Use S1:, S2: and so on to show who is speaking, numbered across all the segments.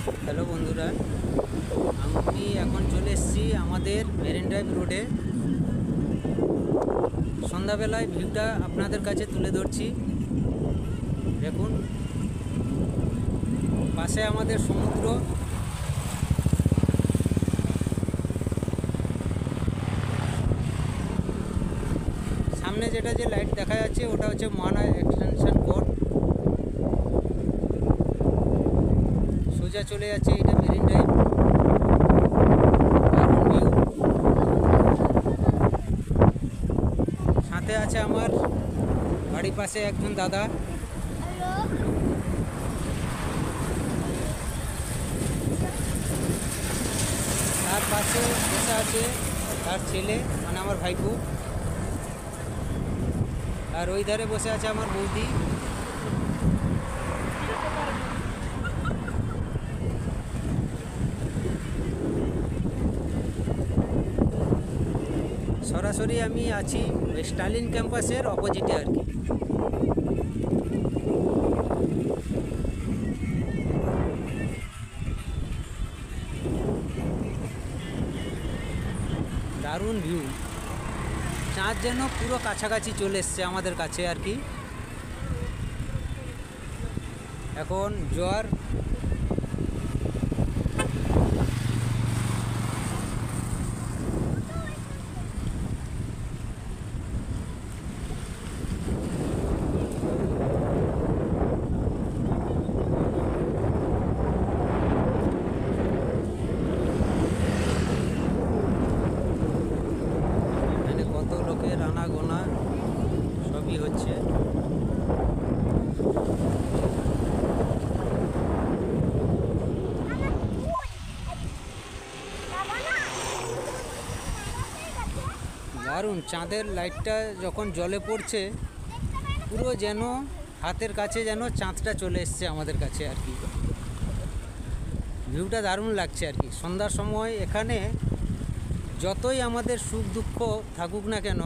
S1: Hello বন্ধুরা, আমি এখন চলে এসেছি আমাদের মেরিন ড্রাইভ রোডে। সন্ধ্যাবেলায় ভিউটা আপনাদের কাছে তুলে ধরছি। দেখুন, পাশে আমাদের সমুদ্র, সামনে যেটা যে লাইট দেখা যাচ্ছে ওটা হচ্ছে মহানা এক্সটেনশন কোড। সোজা চলে যাচ্ছে এটা মেরিন ড্রাইভ। ভিউ সাথে আছে আমার বাড়ির পাশে একজন দাদা। তার পাশে বসে আছে তার ছেলে, মানে আমার ভাইপো। আর ওই ধারে বসে আছে আমার বৌদি। সরাসরি আমি আছি ওই স্টালিন ক্যাম্পাসের অপোজিটে আর কি। দারুণ ভিউ, চাঁদ যেন পুরো কাছাকাছি চলে এসছে আমাদের কাছে আর কি। এখন জোয়ার, এখানে কত লোকের আনাগোনা সবই হচ্ছে। দারুণ, চাঁদের লাইটটা যখন জলে পড়ছে পুরো যেন হাতের কাছে যেন চাঁদটা চলে এসছে আমাদের কাছে আর কি। ভিউটা দারুণ লাগছে আর কি। সন্ধ্যার সময় এখানে যতই আমাদের সুখ দুঃখ থাকুক না কেন,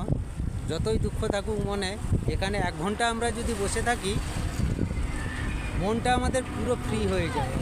S1: যতই দুঃখ থাকুক মনে, এখানে 1 ঘন্টা আমরা যদি বসে থাকি মনটা আমাদের পুরো ফ্রি হয়ে যায়।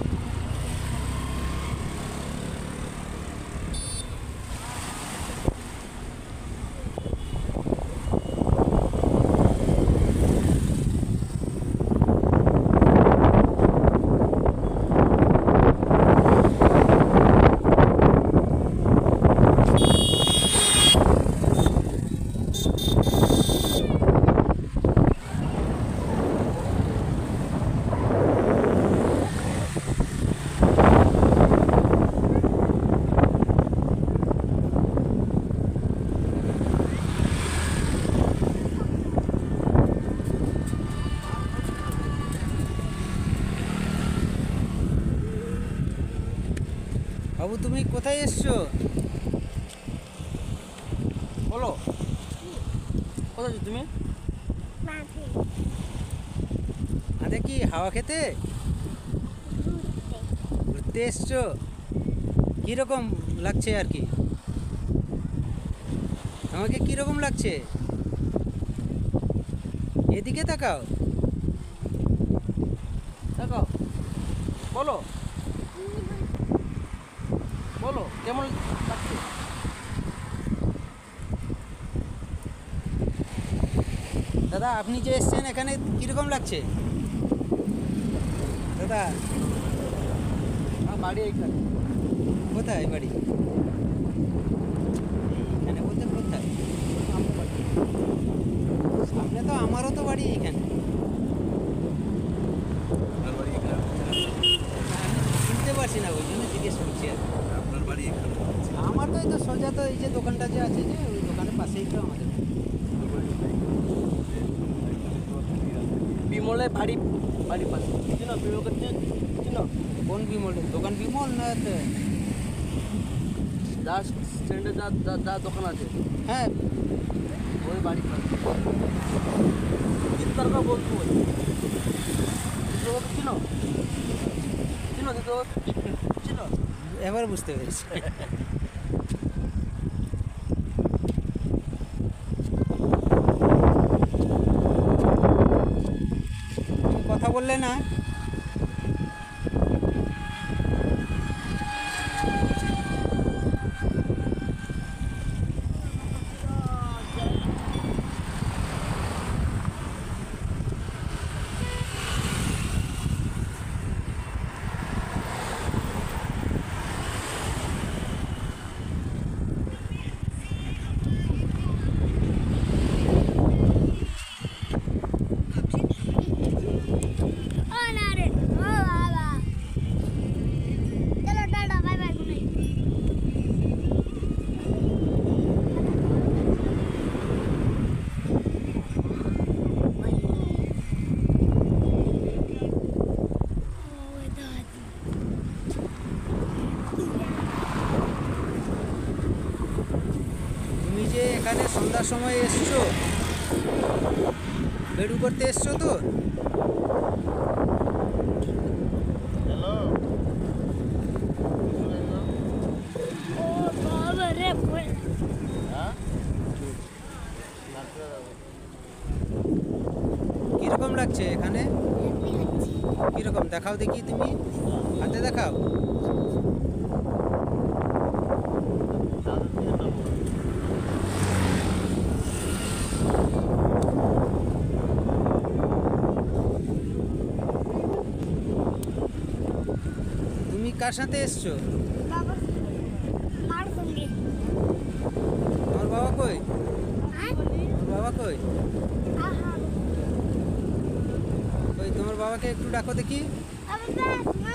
S1: বাবু, তুমি কোথায় এসছো?
S2: বলো, কোথায় আছো তুমি?
S1: আরে কি হাওয়া খেতে ঘুরতে এসছো? কীরকম লাগছে আর কি? আমাকে কীরকম লাগছে? এদিকে তাকাও।
S2: দেখো, বলো বলো কেমন লাগছে?
S1: দাদা, আপনি যে এসছেন এখানে কীরকম লাগছে? দাদা,
S2: আমার বাড়ি এইখানে।
S1: কোথায় বাড়ি? এখানে বলতে কোথায়?
S2: আমার বাড়ি।
S1: সামনে তো আমারও তো বাড়ি এখানে।
S2: আমার বাড়ি এখানে।
S1: আমি চিনতে পারছি না, ওই জন্য জিজ্ঞেস করছি আর কি।
S2: আপনার বাড়ি এখানে।
S1: আমার তো এই তো সোজা তো এই যে দোকানটা যে আছে, যে ওই দোকানের পাশেই তো আমাদের।
S2: বিমলের বাড়ির পাশে চিনো? বিমলকে চিনো?
S1: কোন বিমল? দোকান বিমল না?
S2: যার স্ট্যান্ডে যা দোকান আছে,
S1: হ্যাঁ,
S2: ওই বাড়ির পাশে। চিত্তারকা বলতো ওই দিদিবাবুকে চিনো? চিনো দিদিবাবু? চিনো?
S1: এবার বুঝতে পেরেছি। কথা বললে না? সন্ধ্যার সময় এসছো, বেড়ু করতে এসছো তো?
S2: হ্যালো
S3: ও বাবা রে
S2: হ্যাঁ
S1: কীরকম লাগছে এখানে? কীরকম দেখাও দেখি, তুমি হাতে দেখাও। তুমি কার সাথে এসছো?
S3: বাবা মার সঙ্গে
S1: তোমার বাবা কই?
S3: হ্যাঁ
S1: তোমার বাবা কই?
S3: আহা
S1: ওই তোমার বাবাকে একটু ডাকো দেখি।
S3: আবে বাস মা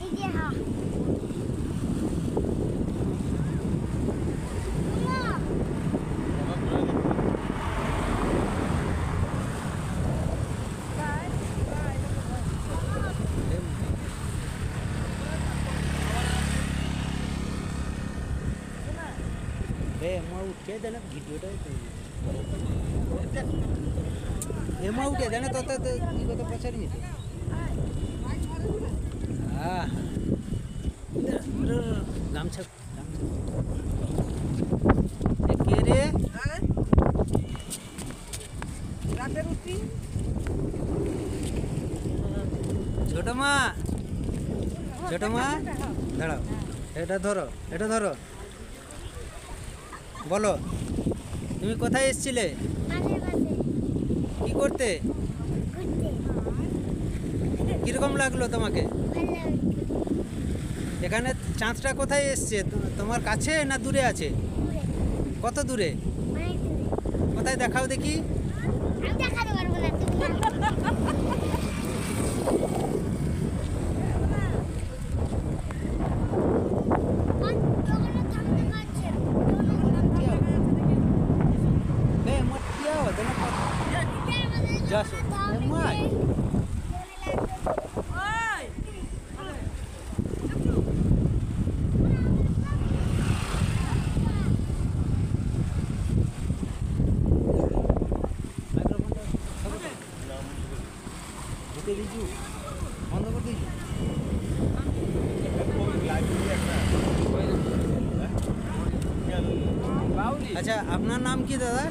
S3: এই যে হা
S1: એમાં ઉઠે છે ને વિડીયો એમાં ઉઠે છે ને તો પછાડી નહીં હા ગામછા કે રે ছোট মা, ছোট মা দাঁড়াও, এটা ধরো, এটা ধরো, বলো তুমি কোথায় এসেছিলে,
S3: পাশে পাশে
S1: কি করতে,
S3: ঘুরতে
S1: কিরকম লাগলো তোমাকে?
S3: ভালো লাগে
S1: এখানে চাঁদটা কোথায় এসছে, তোমার কাছে না দূরে আছে?
S3: ঘুরে
S1: কত দূরে?
S3: অনেক দূরে
S1: কোথায় দেখাও দেখি।
S3: আমি দেখাতে পারবো না তুমি ওখানে থামতে পারছে
S1: બે મત આવો તને જશો એમાં ঢুকে দিছু, বন্ধ করে দিছু। আচ্ছা আপনার নাম কি দাদা?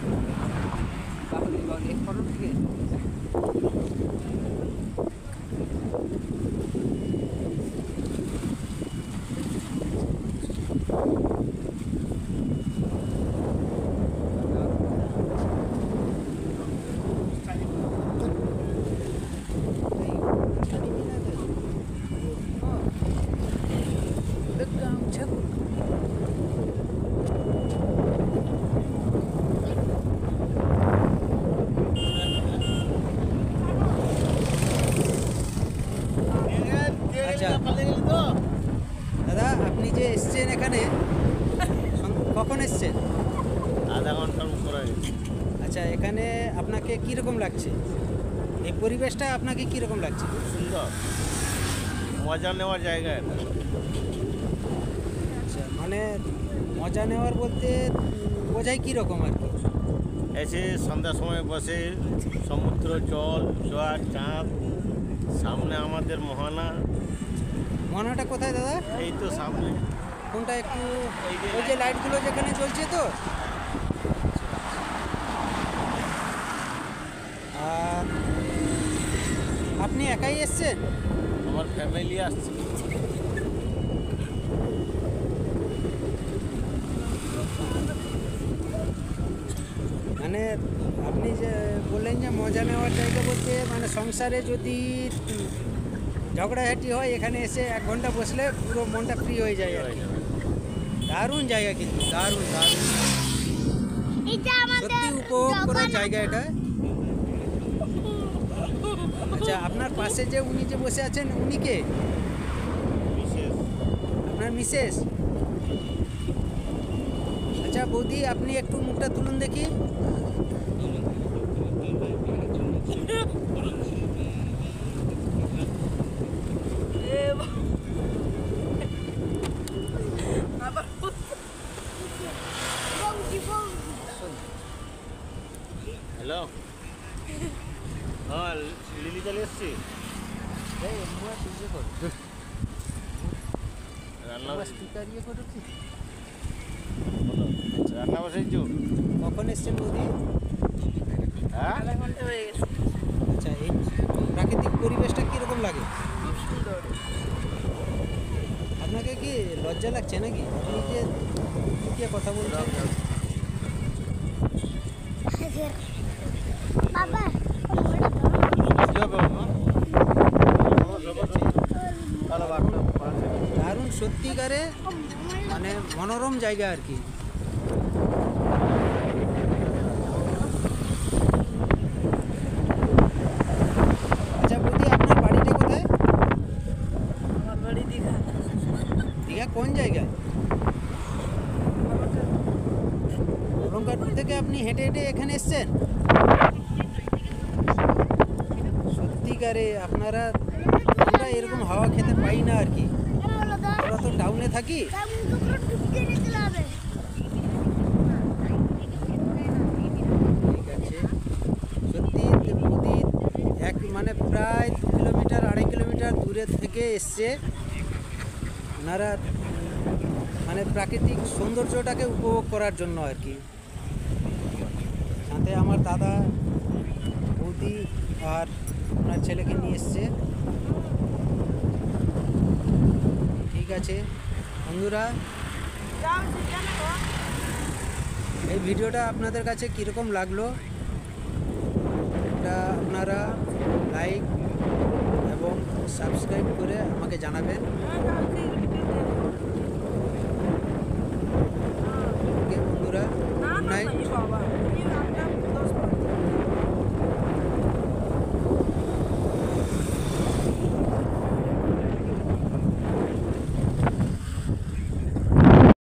S1: আচ্ছা দাদা আপনি যে এসছেন এখানে কখন এসছেন?
S2: আধা ঘন্টার উপরে
S1: আচ্ছা এখানে আপনাকে কীরকম লাগছে, এই পরিবেশটা আপনাকে কীরকম লাগছে?
S2: সুন্দর মজা নেওয়ার জায়গা এটা।
S1: আচ্ছা মানে মজা নেওয়ার বলতে বোঝায় কীরকম আর কি?
S2: এসে সন্ধ্যার সময় বসে সমুদ্র জল জোয়ার চাঁদ, সামনে আমাদের মোহনা,
S1: মনাটা কোথায় দাদা?
S2: এই তো সামনে।
S1: কোনটা একটু ওই যে লাইটগুলো যেখানে জ্বলছে তো? আর আপনি একাই এসছেন?
S2: আমার ফ্যামিলি আসছে।
S1: মানে আপনি যে বললেন যে মজা নেওয়ার জায়গা বলতে মানে সংসারে যদি ঝগড়াঝাটি হয় এখানে এসে 1 ঘন্টা বসলে পুরো মনটা ফ্রি হয়ে যায় আর কি। দারুণ জায়গা কিন্তু দারুণ দারুণ,
S3: এটা আমাদের
S1: সত্যি উপভোগ করার
S3: দোকান।
S1: জায়গা এটা। আচ্ছা আপনার পাশে যে উনি যে বসে আছেন উনি কে?
S2: বিশেষ
S1: আপনার মিসেস? আচ্ছা বৌদি আপনি একটু মুখটা তুলুন দেখি।
S3: বৌদি, বৌদি।
S2: রান্না
S1: স্পিকার ইয়ে করো কি?
S2: রান্না বসাইছো?
S1: কখন এসছেন বৌদি?
S2: হ্যাঁ,
S1: আচ্ছা, এই প্রাকৃতিক পরিবেশটা কীরকম লাগে? আপনাকে কি লজ্জা লাগছে নাকি? আপনি যে লুকিয়ে কথা বলছেন।
S3: বাবা
S2: কি হবে বাবা?
S1: দারুণ সত্যিকারে মানে মনোরম জায়গা আর কি। আচ্ছা বৌদি, আপনার বাড়িটা কোথায়?
S4: আমার বাড়ি দীঘা।
S1: দীঘা কোন জায়গায়? অলঙ্কারপুর থেকে আপনি হেঁটে হেঁটে এখানে এসছেন? সত্যিকারে আপনারা, আমরা এরকম হাওয়া খেতে পাই না আর কি। আমরা তো টাউনে থাকি। ঠিক আছে, সত্যি বৌদি এক মানে প্রায় 2 কিলোমিটার 2.5 কিলোমিটার দূরে থেকে এসছে। ওনারা মানে প্রাকৃতিক সৌন্দর্যটাকে উপভোগ করার জন্য আর কি। সাথে আমার দাদা, বৌদি আর ওনার ছেলেকে নিয়ে এসছে। ঠিক আছে বন্ধুরা, এই ভিডিওটা আপনাদের কাছে কীরকম লাগলো এটা আপনারা লাইক এবং সাবস্ক্রাইব করে আমাকে জানাবেন।